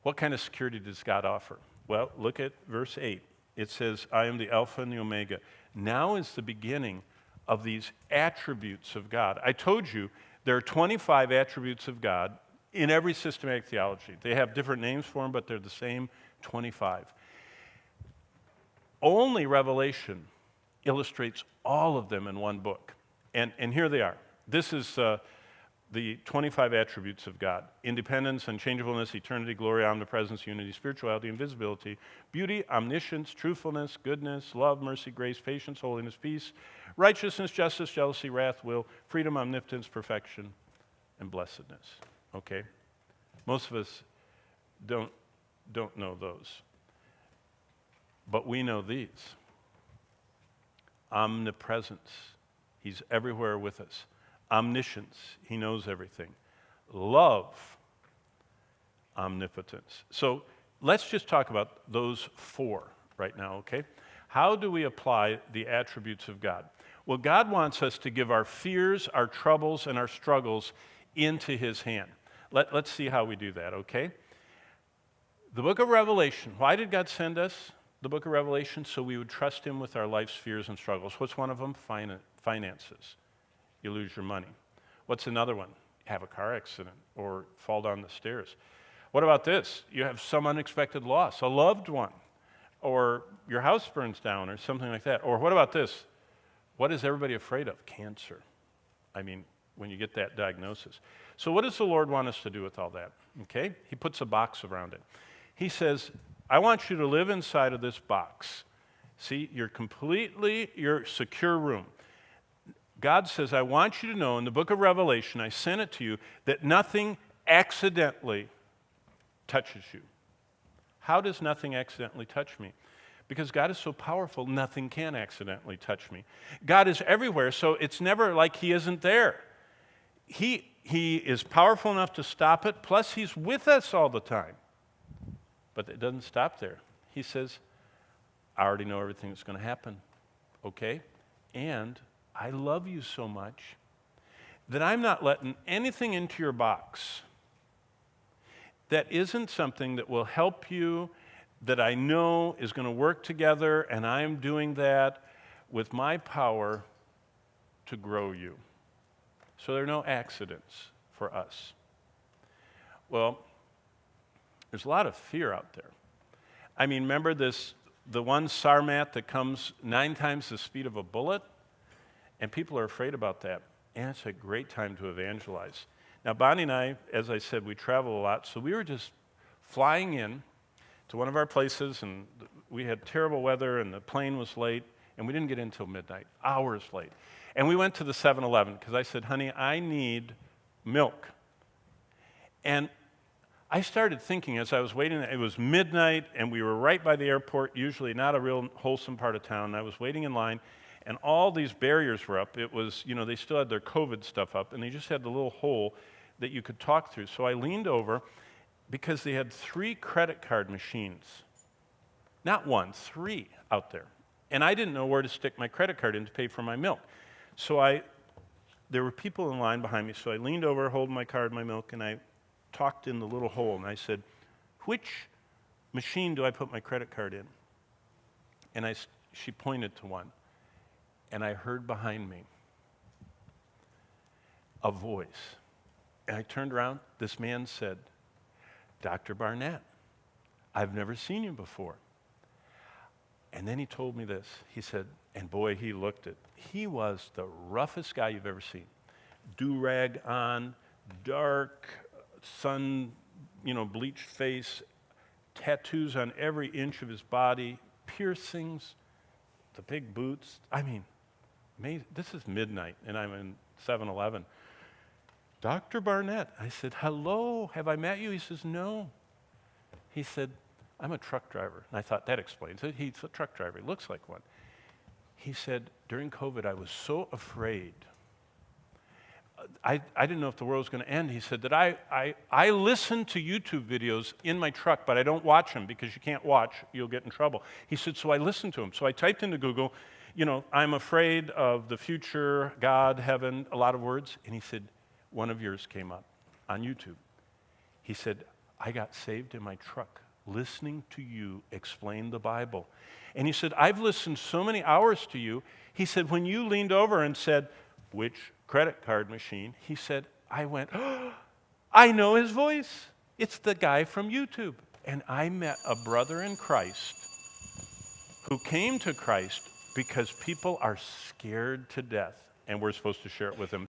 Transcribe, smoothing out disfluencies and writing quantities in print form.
What kind of security does God offer? Well, look at verse 8. It says, I am the Alpha and the Omega. Now is the beginning of these attributes of God. I told you there are 25 attributes of God in every systematic theology. They have different names for them, but they're the same 25. Only Revelation illustrates all of them in one book. And here they are. This is the 25 attributes of God: independence, unchangeableness, eternity, glory, omnipresence, unity, spirituality, invisibility, beauty, omniscience, truthfulness, goodness, love, mercy, grace, patience, holiness, peace, righteousness, justice, jealousy, wrath, will, freedom, omnipotence, perfection, and blessedness. Okay? Most of us don't know those. But we know these. Omnipresence. He's everywhere with us. Omniscience, he knows everything. Love, omnipotence. So let's just talk about those four right now, okay? How do we apply the attributes of God? Well, God wants us to give our fears, our troubles, and our struggles into his hand. Let's see how we do that, okay? The book of Revelation. Why did God send us the book of Revelation? So we would trust him with our life's fears and struggles. What's one of them? Finances. You lose your money. What's another one? Have a car accident or fall down the stairs. What about this? You have some unexpected loss, a loved one, or your house burns down or something like that. Or what about this? What is everybody afraid of? Cancer. I mean, when you get that diagnosis. So what does the Lord want us to do with all that? Okay? He puts a box around it. He says, I want you to live inside of this box. See, your secure room. God says, I want you to know in the book of Revelation, I sent it to you, that nothing accidentally touches you. How does nothing accidentally touch me? Because God is so powerful, nothing can accidentally touch me. God is everywhere, so it's never like he isn't there. He is powerful enough to stop it, plus he's with us all the time. But it doesn't stop there. He says, I already know everything that's going to happen, okay? And I love you so much that I'm not letting anything into your box that isn't something that will help you, that I know is going to work together, and I'm doing that with my power to grow you. So there are no accidents for us. Well, there's a lot of fear out there. I mean, remember the one Sarmat that comes 9 times the speed of a bullet? And people are afraid about that. And it's a great time to evangelize. Now, Bonnie and I, as I said, we travel a lot, so we were just flying in to one of our places, and we had terrible weather, and the plane was late, and we didn't get in until midnight, hours late. And we went to the 7-Eleven, because I said, honey, I need milk. And I started thinking as I was waiting, it was midnight, and we were right by the airport, usually not a real wholesome part of town, and I was waiting in line, and all these barriers were up. It was, they still had their COVID stuff up, and they just had the little hole that you could talk through. So I leaned over because they had 3 credit card machines. Not 1, 3 out there. And I didn't know where to stick my credit card in to pay for my milk. So there were people in line behind me, so I leaned over, holding my card, my milk, and I talked in the little hole, and I said, which machine do I put my credit card in? And she pointed to one. And I heard behind me a voice. And I turned around. This man said, Dr. Barnett, I've never seen you before. And then he told me this. He said, and boy, he looked it. He was the roughest guy you've ever seen. Do-rag on, dark, sun, bleached face, tattoos on every inch of his body, piercings, the big boots. I mean, amazing. This is midnight, and I'm in 7-Eleven. Dr. Barnett. I said, hello, have I met you? He says, no. He said, I'm a truck driver. And I thought, that explains it. He's a truck driver. He looks like one. He said, during COVID, I was so afraid. I didn't know if the world was going to end. He said that I listen to YouTube videos in my truck, but I don't watch them because you can't watch. You'll get in trouble. He said, so I listen to them. So I typed into Google, I'm afraid of the future, God, heaven, a lot of words. And he said, one of yours came up on YouTube. He said, I got saved in my truck listening to you explain the Bible. And he said, I've listened so many hours to you. He said, when you leaned over and said, which credit card machine? He said, I went, oh, I know his voice. It's the guy from YouTube. And I met a brother in Christ who came to Christ because people are scared to death, and we're supposed to share it with them.